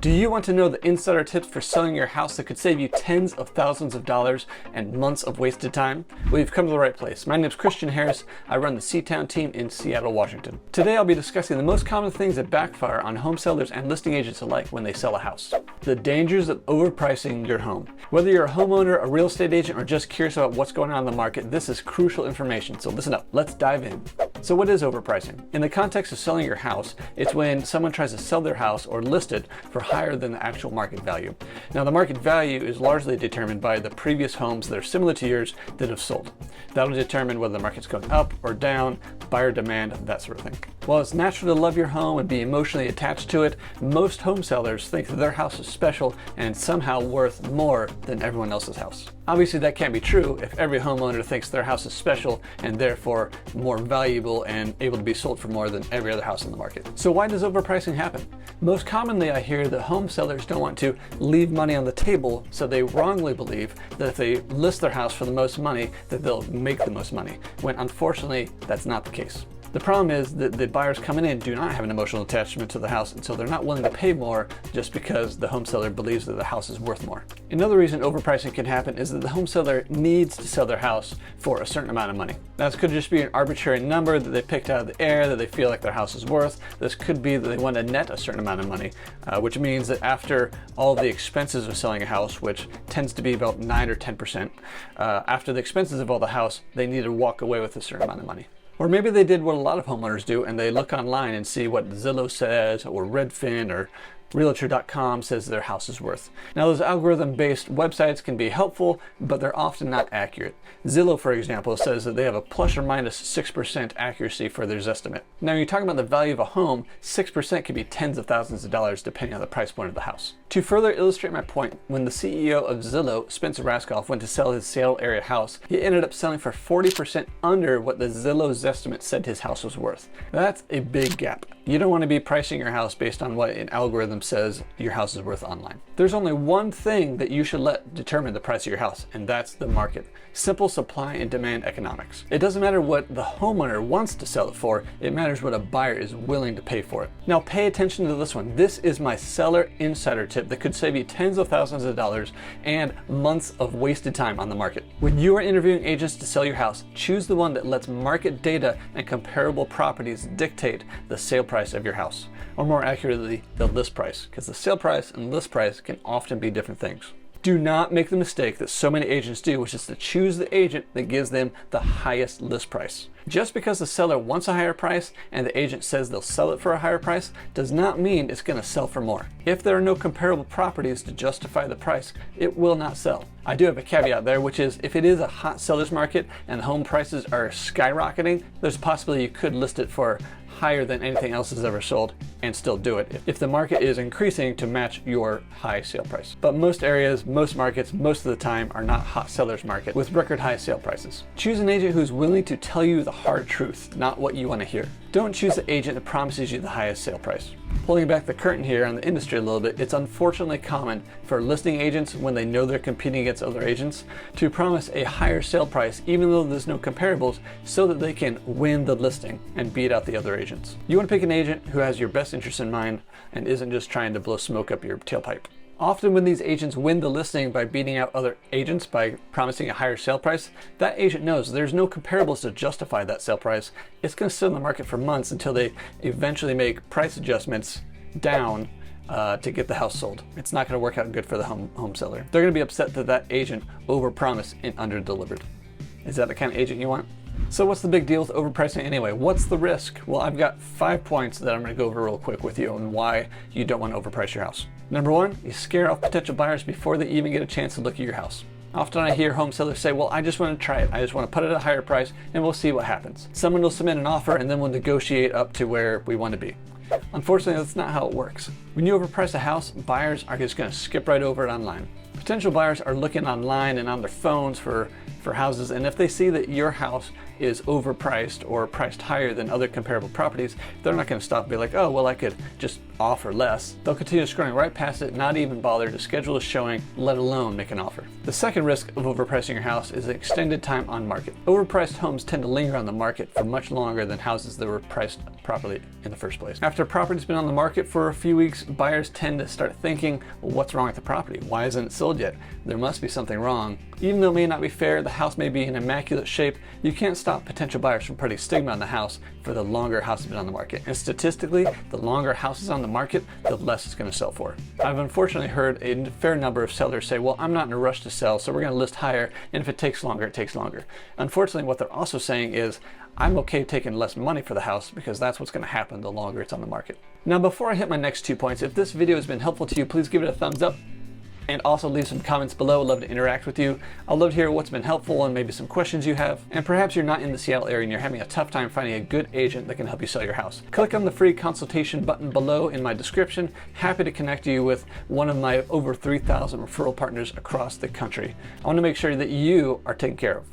Do you want to know the insider tips for selling your house that could save you tens of thousands of dollars and months of wasted time? Well, you've come to the right place. My name is Christian Harris. I run the C-Town team in Seattle, Washington. Today I'll be discussing the most common things that backfire on home sellers and listing agents alike when they sell a house. The dangers of overpricing your home. Whether you're a homeowner, a real estate agent, or just curious about what's going on in the market, this is crucial information, so listen up. Let's dive in. So what is overpricing? In the context of selling your house, it's when someone tries to sell their house or list it for higher than the actual market value. Now, the market value is largely determined by the previous homes that are similar to yours that have sold. That'll determine whether the market's going up or down, buyer demand, that sort of thing. While it's natural to love your home and be emotionally attached to it, most home sellers think that their house is special and somehow worth more than everyone else's house. Obviously, that can't be true if every homeowner thinks their house is special and therefore more valuable and able to be sold for more than every other house in the market. So why does overpricing happen? Most commonly, I hear that home sellers don't want to leave money on the table, so they wrongly believe that if they list their house for the most money, that they'll make the most money, when unfortunately, that's not the case. The problem is that the buyers coming in do not have an emotional attachment to the house, and so they're not willing to pay more just because the home seller believes that the house is worth more. Another reason overpricing can happen is that the home seller needs to sell their house for a certain amount of money. Now, this could just be an arbitrary number that they picked out of the air that they feel like their house is worth. This could be that they want to net a certain amount of money, which means that after all the expenses of selling a house, which tends to be about 9 or 10%, after the expenses of all the house, they need to walk away with a certain amount of money. Or maybe they did what a lot of homeowners do and they look online and see what Zillow says or Redfin or Realtor.com says their house is worth. Now, those algorithm-based websites can be helpful, but they're often not accurate. Zillow, for example, says that they have a plus or minus 6% accuracy for their estimate. Now, you're talking about the value of a home, 6% could be tens of thousands of dollars depending on the price point of the house. To further illustrate my point, when the CEO of Zillow, Spencer Rascoff, went to sell his Seattle area house, he ended up selling for 40% under what the Zillow's estimate said his house was worth. That's a big gap. You don't want to be pricing your house based on what an algorithm says your house is worth online. There's only one thing that you should let determine the price of your house, and that's the market. Simple supply and demand economics. It doesn't matter what the homeowner wants to sell it for, it matters what a buyer is willing to pay for it. Now, pay attention to this one. This is my seller insider tip that could save you tens of thousands of dollars and months of wasted time on the market. When you are interviewing agents to sell your house, choose the one that lets market data and comparable properties dictate the sale price of your house, or more accurately, the list price, because the sale price and list price can often be different things. Do not make the mistake that so many agents do, which is to choose the agent that gives them the highest list price. Just because the seller wants a higher price and the agent says they'll sell it for a higher price does not mean it's going to sell for more. If there are no comparable properties to justify the price, it will not sell. I do have a caveat there, which is if it is a hot seller's market and home prices are skyrocketing, there's a possibility you could list it for higher than anything else has ever sold and still do it if the market is increasing to match your high sale price. But most areas, most markets, most of the time are not hot sellers market with record high sale prices. Choose an agent who's willing to tell you the hard truth, not what you want to hear. Don't choose the agent that promises you the highest sale price. Pulling back the curtain here on the industry a little bit, it's unfortunately common for listing agents, when they know they're competing against other agents, to promise a higher sale price even though there's no comparables, so that they can win the listing and beat out the other agents. You want to pick an agent who has your best interest in mind and isn't just trying to blow smoke up your tailpipe. Often when these agents win the listing by beating out other agents by promising a higher sale price, that agent knows there's no comparables to justify that sale price. It's going to sit in the market for months until they eventually make price adjustments down to get the house sold. It's not going to work out good for the home seller. They're going to be upset that that agent overpromised and underdelivered. Is that the kind of agent you want? So what's the big deal with overpricing anyway? What's the risk? Well, I've got 5 points that I'm going to go over real quick with you on why you don't want to overprice your house. Number 1, you scare off potential buyers before they even get a chance to look at your house. Often I hear home sellers say, well, I just want to try it. I just want to put it at a higher price and we'll see what happens. Someone will submit an offer and then we'll negotiate up to where we want to be. Unfortunately, that's not how it works. When you overprice a house, buyers are just going to skip right over it online. Potential buyers are looking online and on their phones for houses, and if they see that your house is overpriced or priced higher than other comparable properties, they're not going to stop and be like, oh, well, I could just offer less. They'll continue scrolling right past it, not even bother to schedule a showing, let alone make an offer. The second risk of overpricing your house is extended time on market. Overpriced homes tend to linger on the market for much longer than houses that were priced properly in the first place. After a property's been on the market for a few weeks, buyers tend to start thinking, well, what's wrong with the property? Why isn't it sold yet? There must be something wrong. Even though it may not be fair, the house may be in immaculate shape, you can't stop potential buyers from putting stigma on the house for the longer a house has been on the market. And statistically, the longer a house is on the market, the less it's going to sell for. I've unfortunately heard a fair number of sellers say, well, I'm not in a rush to sell, so we're going to list higher, and if it takes longer, it takes longer. Unfortunately, what they're also saying is, I'm okay taking less money for the house because that's what's going to happen the longer it's on the market. Now, before I hit my next 2 points, if this video has been helpful to you, please give it a thumbs up. And also leave some comments below. I'd love to interact with you. I'd love to hear what's been helpful and maybe some questions you have. And perhaps you're not in the Seattle area and you're having a tough time finding a good agent that can help you sell your house. Click on the free consultation button below in my description. Happy to connect you with one of my over 3,000 referral partners across the country. I want to make sure that you are taken care of.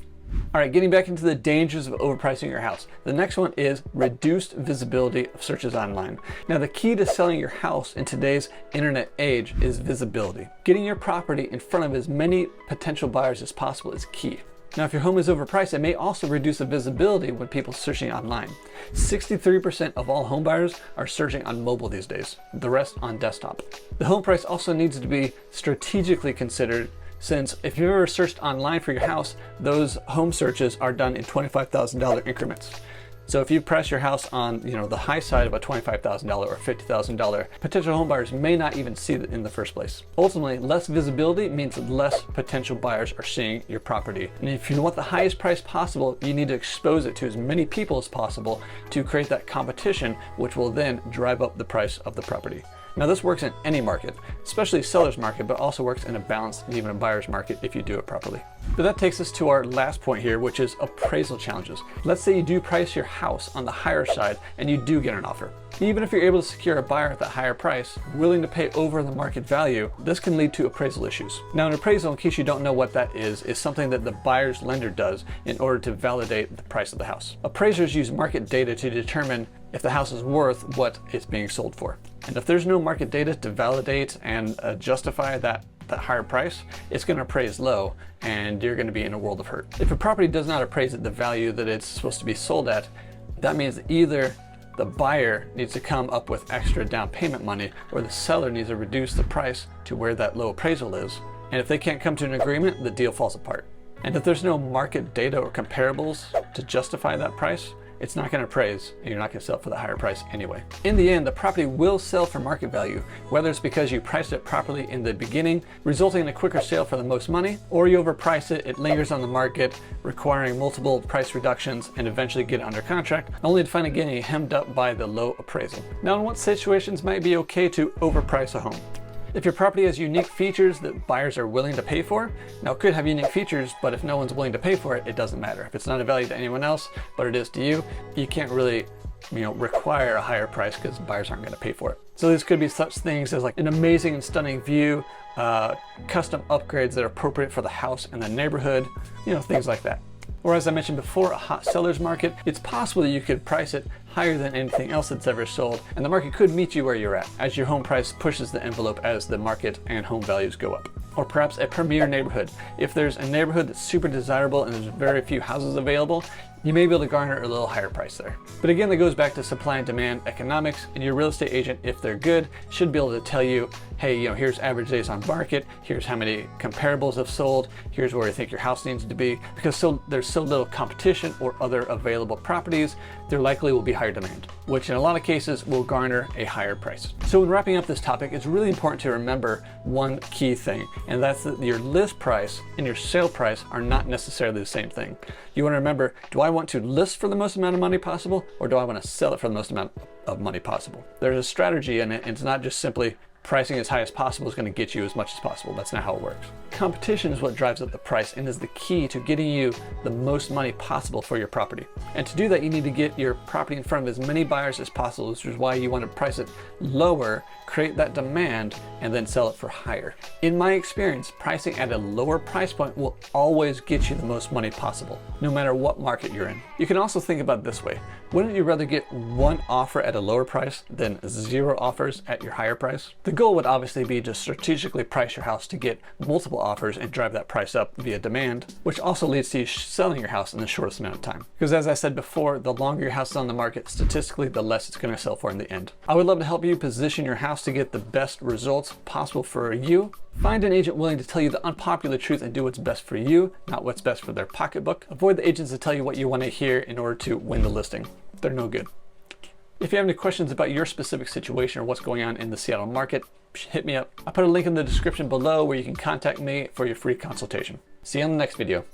All right, getting back into the dangers of overpricing your house. The next one is reduced visibility of searches online. Now, the key to selling your house in today's internet age is visibility. Getting your property in front of as many potential buyers as possible is key. Now, if your home is overpriced, it may also reduce the visibility when people searching online. 63% of all home buyers are searching on mobile these days, the rest on desktop. The home price also needs to be strategically considered, since if you've ever searched online for your house, those home searches are done in $25,000 increments. So if you price your house on, the high side of a $25,000 or $50,000, potential home buyers may not even see it in the first place. Ultimately, less visibility means less potential buyers are seeing your property. And if you want the highest price possible, you need to expose it to as many people as possible to create that competition, which will then drive up the price of the property. Now, this works in any market, especially a seller's market, but also works in a balanced and even a buyer's market if you do it properly. But that takes us to our last point here, which is appraisal challenges. Let's say you do price your house on the higher side and you do get an offer. Even if you're able to secure a buyer at that higher price, willing to pay over the market value, this can lead to appraisal issues. Now, an appraisal, in case you don't know what that is something that the buyer's lender does in order to validate the price of the house. Appraisers use market data to determine if the house is worth what it's being sold for. And if there's no market data to validate and justify that higher price, it's going to appraise low and you're going to be in a world of hurt. If a property does not appraise at the value that it's supposed to be sold at, that means that either the buyer needs to come up with extra down payment money or the seller needs to reduce the price to where that low appraisal is. And if they can't come to an agreement, the deal falls apart. And if there's no market data or comparables to justify that price, it's not going to appraise and you're not going to sell it for the higher price anyway. In the end, the property will sell for market value, whether it's because you priced it properly in the beginning, resulting in a quicker sale for the most money, or you overprice it, it lingers on the market, requiring multiple price reductions and eventually get it under contract, only to find it getting hemmed up by the low appraisal. Now, in what situations might it be okay to overprice a home? If your property has unique features that buyers are willing to pay for, now it could have unique features, but if no one's willing to pay for it, it doesn't matter. If it's not a value to anyone else, but it is to you, you can't really require a higher price because buyers aren't going to pay for it. So this could be such things as like an amazing and stunning view, custom upgrades that are appropriate for the house and the neighborhood, things like that. Or as I mentioned before, a hot seller's market, it's possible that you could price it higher than anything else that's ever sold, and the market could meet you where you're at as your home price pushes the envelope as the market and home values go up. Or perhaps a premier neighborhood. If there's a neighborhood that's super desirable and there's very few houses available, you may be able to garner a little higher price there. But again, that goes back to supply and demand economics, and your real estate agent, if they're good, should be able to tell you, hey, here's average days on market, here's how many comparables have sold, here's where you think your house needs to be, because there's so little competition or other available properties, there likely will be higher demand, which in a lot of cases will garner a higher price. So when wrapping up this topic, it's really important to remember one key thing, and that's that your list price and your sale price are not necessarily the same thing. You want to remember, do I want to list for the most amount of money possible, or do I want to sell it for the most amount of money possible? There's a strategy in it, and it's not just simply pricing as high as possible is going to get you as much as possible. That's not how it works. Competition is what drives up the price and is the key to getting you the most money possible for your property. And to do that, you need to get your property in front of as many buyers as possible, which is why you want to price it lower, create that demand, and then sell it for higher. In my experience, pricing at a lower price point will always get you the most money possible, no matter what market you're in. You can also think about it this way. Wouldn't you rather get one offer at a lower price than 0 offers at your higher price? The goal would obviously be to strategically price your house to get multiple offers and drive that price up via demand, which also leads to you selling your house in the shortest amount of time. Because as I said before, the longer your house is on the market, statistically, the less it's going to sell for in the end. I would love to help you position your house to get the best results possible for you. Find an agent willing to tell you the unpopular truth and do what's best for you, not what's best for their pocketbook. Avoid the agents that tell you what you want to hear in order to win the listing. They're no good. If you have any questions about your specific situation or what's going on in the Seattle market, hit me up. I put a link in the description below where you can contact me for your free consultation. See you on the next video.